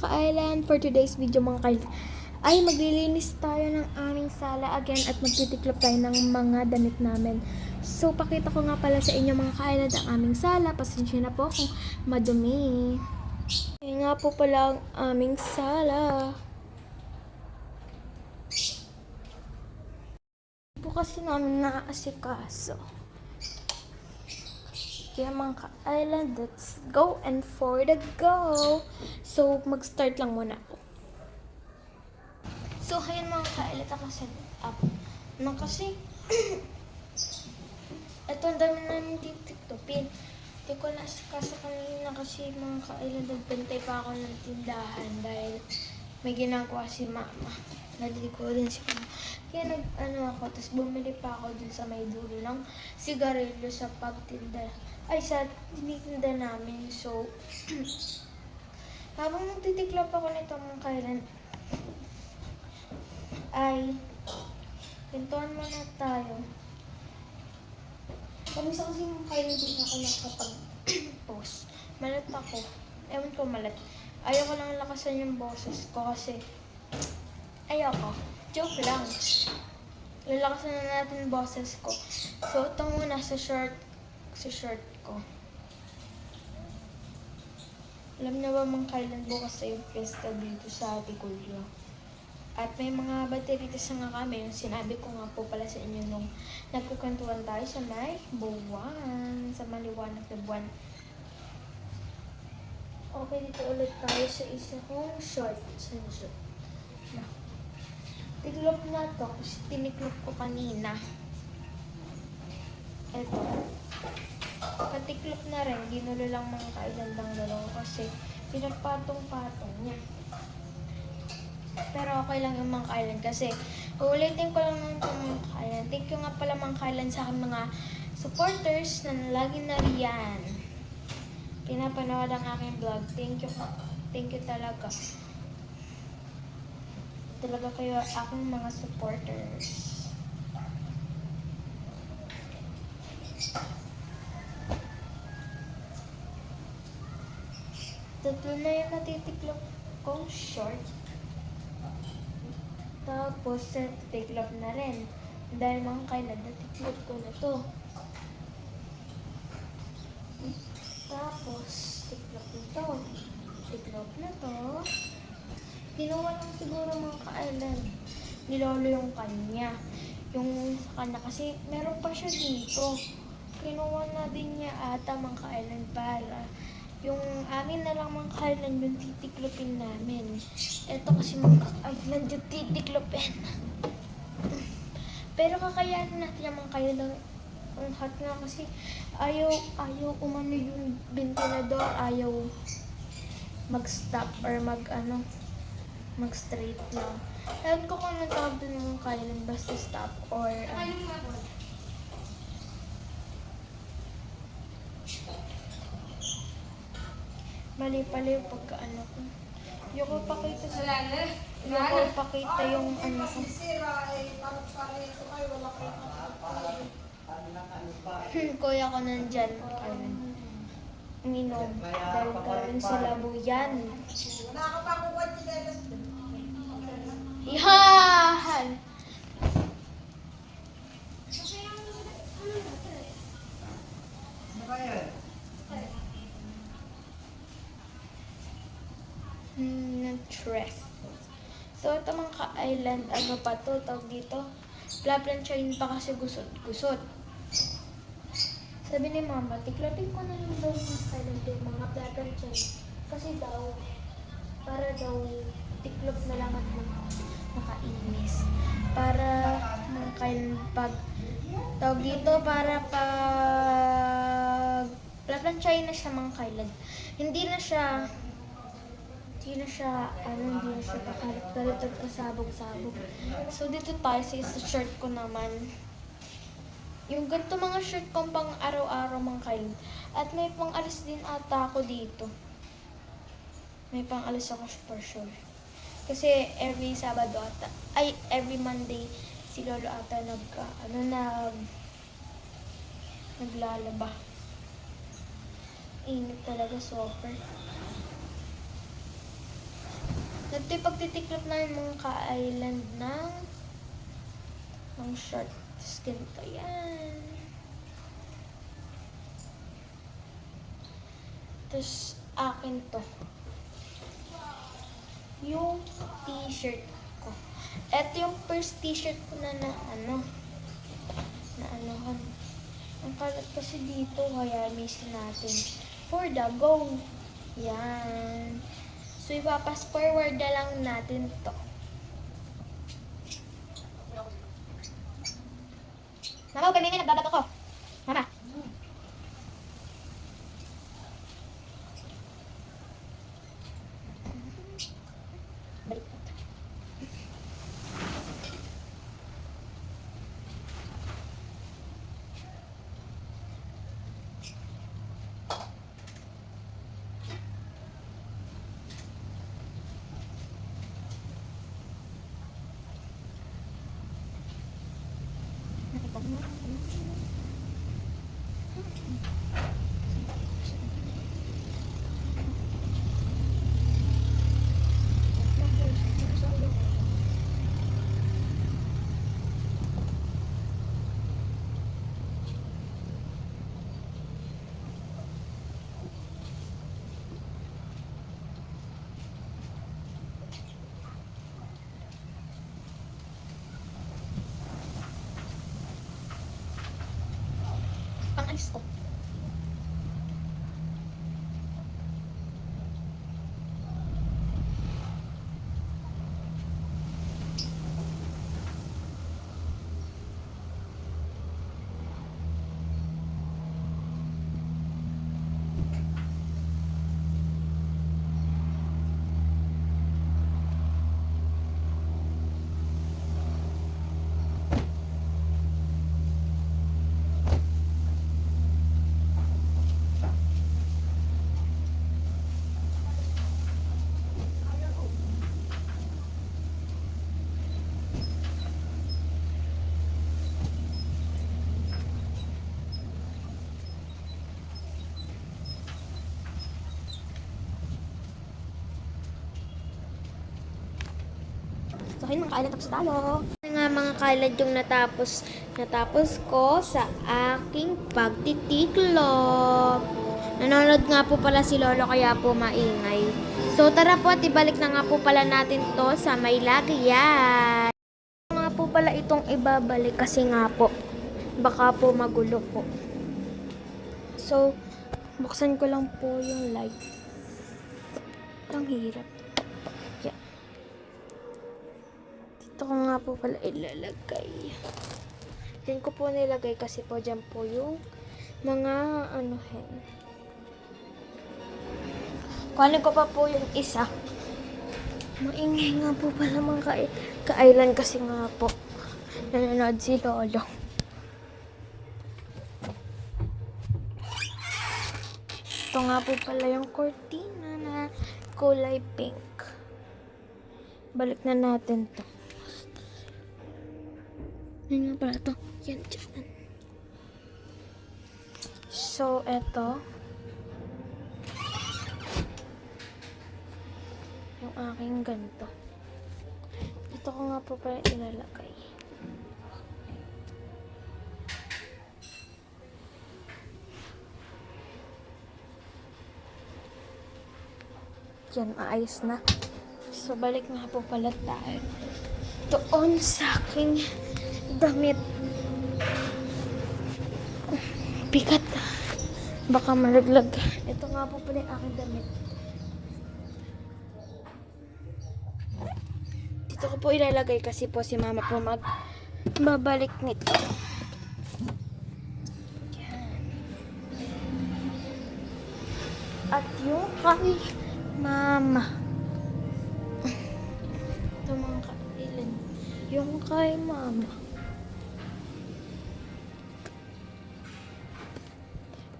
ka-island, for today's video mga ka-island ay maglilinis tayo ng aming sala again at magtitiklop tayo ng mga damit namin. So pakita ko nga pala sa inyo mga ka-island ang aming sala. Pasensya na po kung madumi. Ayan nga po pala ang aming sala. Po kasi namin naaasikaso. Kaya mga ka-island, let's go and for the go. So mag-start lang muna ako. So, ayun mga ka-island, ako set up na kasi ito ang dami namin titiktopin. Hindi ko nasikaso kanina kasi mga ka-island, nagbantay pa ako ng tindahan dahil may ginagawa si mama. Naligo din si mama. Kaya ako, tapos bumili pa ako dun sa may dulo ng sigarilyo sa pagtinda. Ay, sa tinitinda namin. So, habang nagtitiklop ako nito mga ka-island, ay pintuan muna tayo. Kamisa kasi mga ka-island din ako nakapag-post. Malat ako. Ewan ko malat. Ayoko lang lakasan yung boses ko kasi ayoko. Joke lang. Lalakasan na natin yung boses ko. So, ito muna sa shirt ko. Alam na ba mga ka-island, bukas sa yung pesta dito sa Tikulyo. At may mga bateritas na nga kami. Yung sinabi ko nga po pala sa inyo nung nagkukantuan tayo sa may buwan. Sa maliwanag na buwan. Okay, dito ulit tayo sa isa kong short. Tiklop na to kasi tiniklop ko kanina. Eto. Patiklop na rin. Ginulo lang mga ka-island ang dalawa kasi pinagpatong-patong niya. Pero okay lang yung mga ka-island kasi uulitin ko lang ng mga ka-island. Thank you nga pala mga ka-island sa aking mga supporters na lagi na riyan. Pinapanood ang aking vlog. Thank you talaga. Talaga kayo aking mga supporters. Tatlo na yung natitiklop kong short. Tapos, tiklop na rin. Dahil mga ka-island, natiklop ko na to. Tapos, tiklop na to. Tiklop na to. Ginawa lang siguro mga ka-island. Nilolo yung kanya. Yung sa kanya kasi, meron pa siya dito. Kinuha na din niya ata mga ka-island para yung amin na lang mga ka-island yung titiklopin namin. Ito kasi mga ka-island yung titiklopin. Pero kakayanin natin yung mga ka-island. Ang hot nga kasi ayaw umano yung ventilador, ayaw mag-stop or mag-straight lang. Ewan ko kung anong tawag dun ng ka-island, basta stop or mali pala yung pagka-ano ko. Yung pakita yung ano ko. Kuya ko nandyan. Minom. Dahil karoon sila buyan. Ihahan! Dress. So, ito mga ka-island, ano pa to, tawag dito, plaplansyahin pa kasi gusot-gusot. Sabi ni mama, tiklopin ko na lang daw mga ka-island yung mga plaplansyahin. Kasi daw, para daw, tiklop na lang at makainis. Para mga ka-island, pag, tawag dito, para pag, plaplansyahin na siya mga ka-island. Hindi na siya pakalit-kalit at pasabog-sabog. So, dito tayo sa isa shirt ko naman. Yung ganito mga shirt kong pang araw-araw mga ka-island. At may pang alis din ata ako dito. May pang alis ako for sure. Kasi every Sabado ata, every Monday, si Lolo ata naglalaba. Init talaga, super. Ito yung pagtitiklop namin mga ka-island ng short skin to. Yan. Tapos, akin to. Yung t-shirt ko. Ito yung first t-shirt ko na anuhan. Ang kalat kasi dito, kaya miss natin. For the go. Yan. So, ipapas forward na lang natin to. Mama, huwag kami nga nagbabato ko. Mama. Baliktad. Ang ayos ko. So, ayun mga kailad, tapos tayo. Nga mga kailad yung natapos ko sa aking pagtitiklop. Nanonood nga po pala si Lolo kaya po maingay. So, tara po at ibalik na nga po pala natin to sa may lagyan. Nga po pala itong ibabalik kasi nga po, baka po magulo po. So, buksan ko lang po yung light. Ang hirap. Yan. Ito ko nga po pala ilalagay. Diyan ko po nilagay kasi po dyan po yung mga anuhin. Kuhanin ko pa po yung isa. Maingay nga po pala mga ka-island kasi nga po nanonood si Lolo. Ito nga po pala yung cortina na kulay pink. Balik na natin to. Yan nga pala ito. Yan dyan. So, eto. Yung aking ganito. Ito ko nga po pala ilalagay. Yan, maayos na. So, balik nga po pala tayo doon sa aking damit. Bigat. Baka malaglag. Ito nga po pala yung aking damit. Dito ko po ilalagay kasi po si mama po magbabalik nito. Yan. At yung kay mama. Ito mga kailan. Yung kay mama.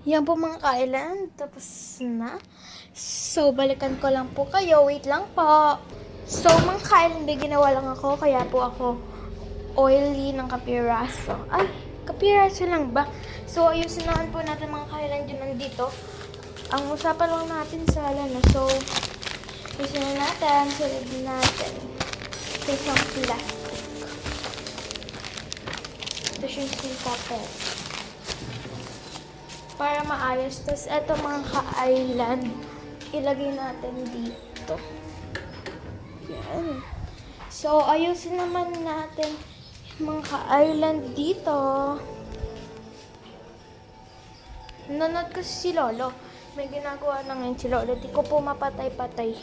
Yan po mga kailan. Tapos na. So, balikan ko lang po kayo. Wait lang po. So, mga kailan may ginawa lang ako. Kaya po ako oily ng kapiraso. Ay, kapiraso lang ba? So, ayusin naman po natin mga kailan dyan nandito. Ang usapan lang natin sa so, Gusto na natin, sunod natin sa isang plastic. Ito yung papel. Para maayos. Tapos ito mga ka-island, ilagay natin dito. Yan. So, ayusin naman natin yung mga ka-island dito. Nanonood kasi si Lolo. May ginagawa na ngayon si Lolo. Di ko po mapatay-patay.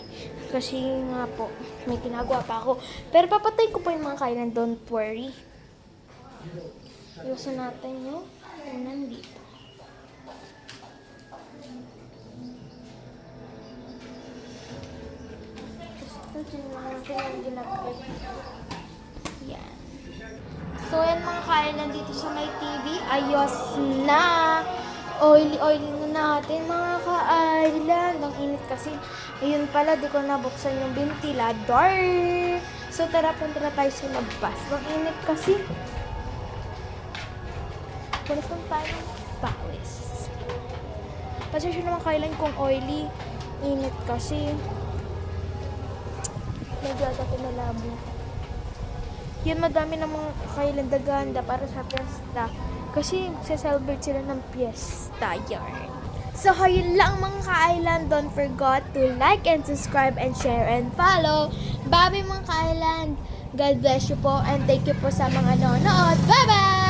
Kasi nga po, may ginagawa pa ako. Pero papatay ko po yung mga ka-island. Don't worry. Ayusin natin yung nandito. Yan. So, yan mga ka-island dito sa may TV. Ayos na. Oily na natin mga ka-island. Ang init kasi. Ayun pala, di ko nabuksan yung ventilador. So, tara, punta na tayo sa labas. Ang init kasi. Punta tayo ng pawis. Pasensya naman ka-island kung oily. Init kasi. Medyo ata pinalabo. Yan, madami ng mga ka-island ganda para sa piyesta. Kasi magsa-celebrate sila ng piyesta. Yarn. So, yun lang mga ka-island. Don't forget to like and subscribe and share and follow. Bye mga ka-island. God bless you po and thank you po sa mga nanonood. Bye-bye!